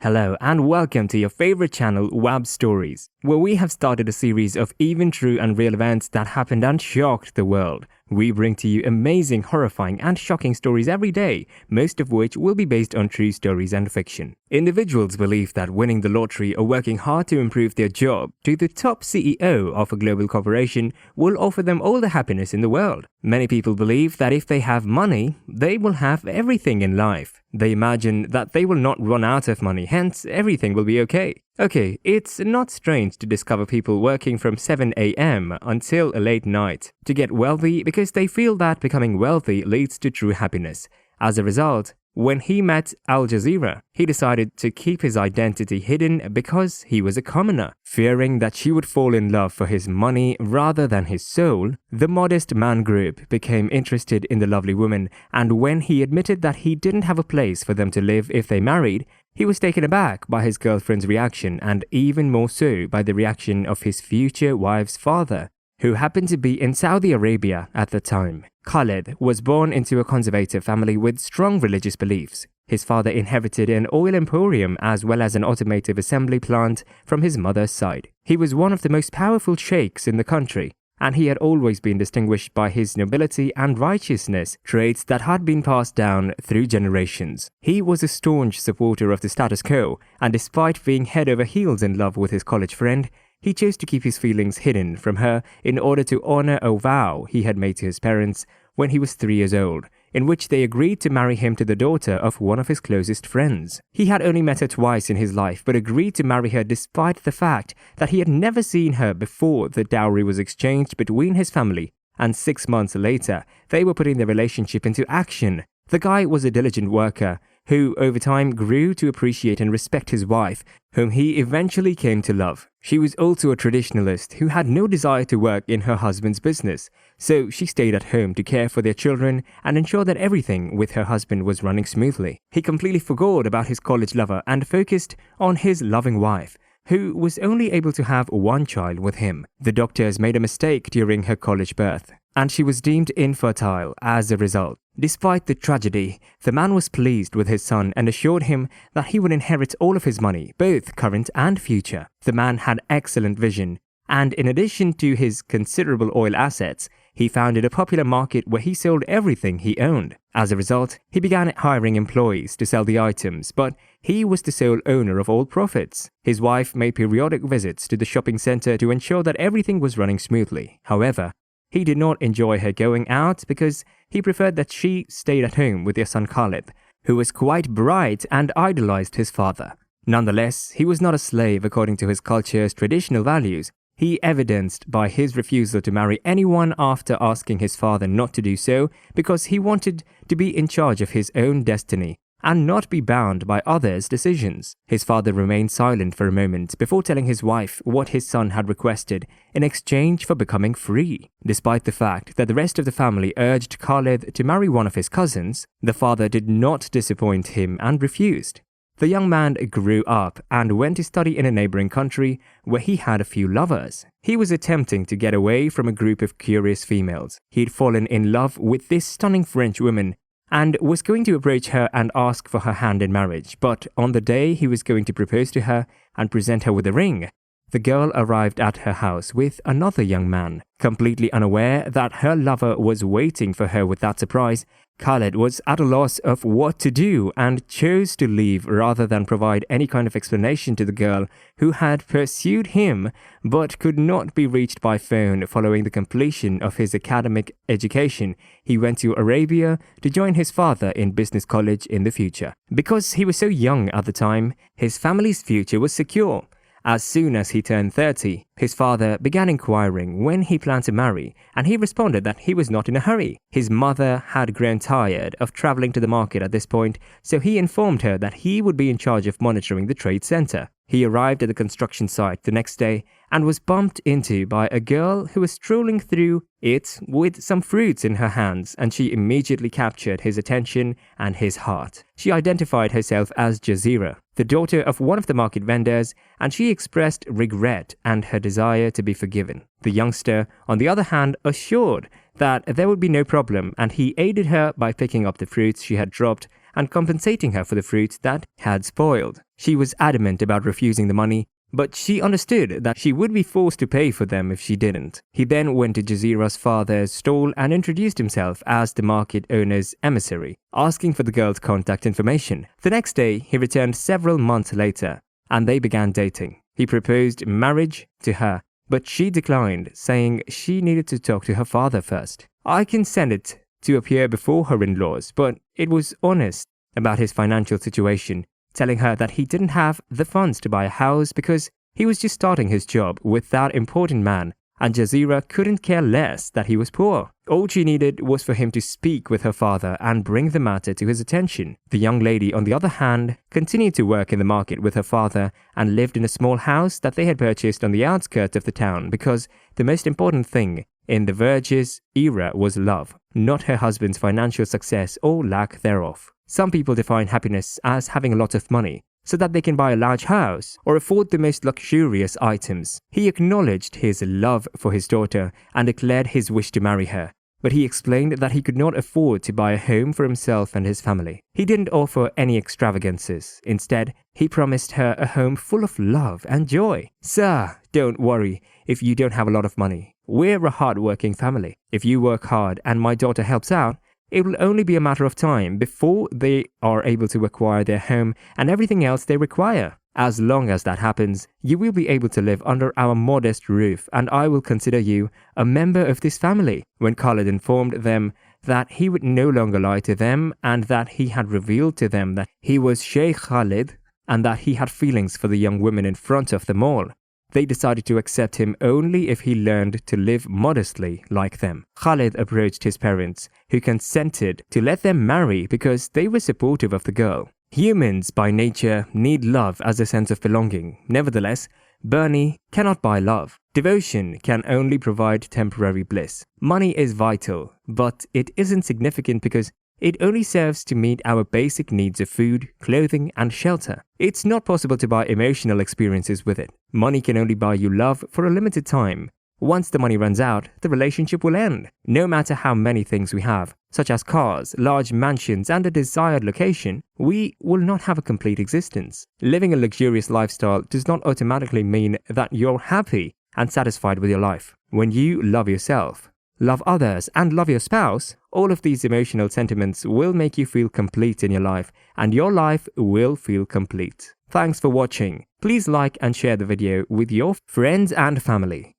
Hello and welcome to your favorite channel WABS Stories, where we have started a series of even true and real events that happened and shocked the world. We bring to you amazing, horrifying and shocking stories every day, most of which will be based on true stories and fiction. Individuals believe that winning the lottery or working hard to improve their job to the top CEO of a global corporation will offer them all the happiness in the world. Many people believe that if they have money, they will have everything in life. They imagine that they will not run out of money, hence everything will be okay. Okay, it's not strange to discover people working from 7 a.m. until a late night to get wealthy because they feel that becoming wealthy leads to true happiness. As a result, when he met Jazeera, he decided to keep his identity hidden because he was a commoner. Fearing that she would fall in love for his money rather than his soul, the modest man group became interested in the lovely woman, and when he admitted that he didn't have a place for them to live if they married, he was taken aback by his girlfriend's reaction and even more so by the reaction of his future wife's father, who happened to be in Saudi Arabia at the time. Khaled was born into a conservative family with strong religious beliefs. His father inherited an oil emporium as well as an automotive assembly plant from his mother's side. He was one of the most powerful sheikhs in the country, and he had always been distinguished by his nobility and righteousness, traits that had been passed down through generations. He was a staunch supporter of the status quo, and despite being head over heels in love with his college friend, he chose to keep his feelings hidden from her in order to honor a vow he had made to his parents when he was 3 years old, in which they agreed to marry him to the daughter of one of his closest friends. He had only met her twice in his life, but agreed to marry her despite the fact that he had never seen her before the dowry was exchanged between his family, and 6 months later, they were putting their relationship into action. The guy was a diligent worker who over time grew to appreciate and respect his wife, whom he eventually came to love. She was also a traditionalist who had no desire to work in her husband's business, so she stayed at home to care for their children and ensure that everything with her husband was running smoothly. He completely forgot about his college lover and focused on his loving wife, who was only able to have one child with him. The doctors made a mistake during her college birth, and she was deemed infertile as a result. Despite the tragedy, the man was pleased with his son and assured him that he would inherit all of his money, both current and future. The man had excellent vision, and in addition to his considerable oil assets, he founded a popular market where he sold everything he owned. As a result, he began hiring employees to sell the items, but he was the sole owner of all profits. His wife made periodic visits to the shopping center to ensure that everything was running smoothly. However, he did not enjoy her going out because he preferred that she stayed at home with their son Khaled, who was quite bright and idolized his father. Nonetheless, he was not a slave according to his culture's traditional values. He evidenced by his refusal to marry anyone after asking his father not to do so because he wanted to be in charge of his own destiny and not be bound by others' decisions. His father remained silent for a moment before telling his wife what his son had requested in exchange for becoming free. Despite the fact that the rest of the family urged Khaled to marry one of his cousins, the father did not disappoint him and refused. The young man grew up and went to study in a neighboring country where he had a few lovers. He was attempting to get away from a group of curious females. He'd fallen in love with this stunning French woman and was going to approach her and ask for her hand in marriage, but on the day he was going to propose to her and present her with a ring, the girl arrived at her house with another young man. Completely unaware that her lover was waiting for her with that surprise, Khaled was at a loss of what to do and chose to leave rather than provide any kind of explanation to the girl who had pursued him but could not be reached by phone. Following the completion of his academic education, he went to Arabia to join his father in business college in the future. Because he was so young at the time, his family's future was secure. As soon as he turned 30, his father began inquiring when he planned to marry, and he responded that he was not in a hurry. His mother had grown tired of traveling to the market at this point, so he informed her that he would be in charge of monitoring the trade center. He arrived at the construction site the next day and was bumped into by a girl who was strolling through it with some fruits in her hands, and she immediately captured his attention and his heart. She identified herself as Jazeera, the daughter of one of the market vendors, and she expressed regret and her desire to be forgiven. The youngster, on the other hand, assured that there would be no problem, and he aided her by picking up the fruits she had dropped and compensating her for the fruit that had spoiled. She was adamant about refusing the money, but she understood that she would be forced to pay for them if she didn't. He then went to Jazeera's father's stall and introduced himself as the market owner's emissary, asking for the girl's contact information. The next day, he returned several months later, and they began dating. He proposed marriage to her, but she declined, saying she needed to talk to her father first. I consented to appear before her in-laws, but it was honest about his financial situation, telling her that he didn't have the funds to buy a house because he was just starting his job with that important man, and Jazeera couldn't care less that he was poor. All she needed was for him to speak with her father and bring the matter to his attention. The young lady, on the other hand, continued to work in the market with her father and lived in a small house that they had purchased on the outskirts of the town because the most important thing in the Verge's era was love, not her husband's financial success or lack thereof. Some people define happiness as having a lot of money, so that they can buy a large house or afford the most luxurious items. He acknowledged his love for his daughter and declared his wish to marry her, but he explained that he could not afford to buy a home for himself and his family. He didn't offer any extravagances. Instead, he promised her a home full of love and joy. "Sir, don't worry if you don't have a lot of money. We're a hard-working family. If you work hard and my daughter helps out, it will only be a matter of time before they are able to acquire their home and everything else they require. As long as that happens, you will be able to live under our modest roof and I will consider you a member of this family." When Khalid informed them that he would no longer lie to them and that he had revealed to them that he was Sheikh Khalid and that he had feelings for the young women in front of them all, they decided to accept him only if he learned to live modestly like them. Khalid approached his parents, who consented to let them marry because they were supportive of the girl. Humans, by nature, need love as a sense of belonging. Nevertheless, Bernie cannot buy love. Devotion can only provide temporary bliss. Money is vital, but it isn't significant because it only serves to meet our basic needs of food, clothing, and shelter. It's not possible to buy emotional experiences with it. Money can only buy you love for a limited time. Once the money runs out, the relationship will end. No matter how many things we have, such as cars, large mansions, and a desired location, we will not have a complete existence. Living a luxurious lifestyle does not automatically mean that you're happy and satisfied with your life. When you love yourself, love others, and love your spouse, all of these emotional sentiments will make you feel complete in your life, and your life will feel complete. Thanks for watching. Please like and share the video with your friends and family.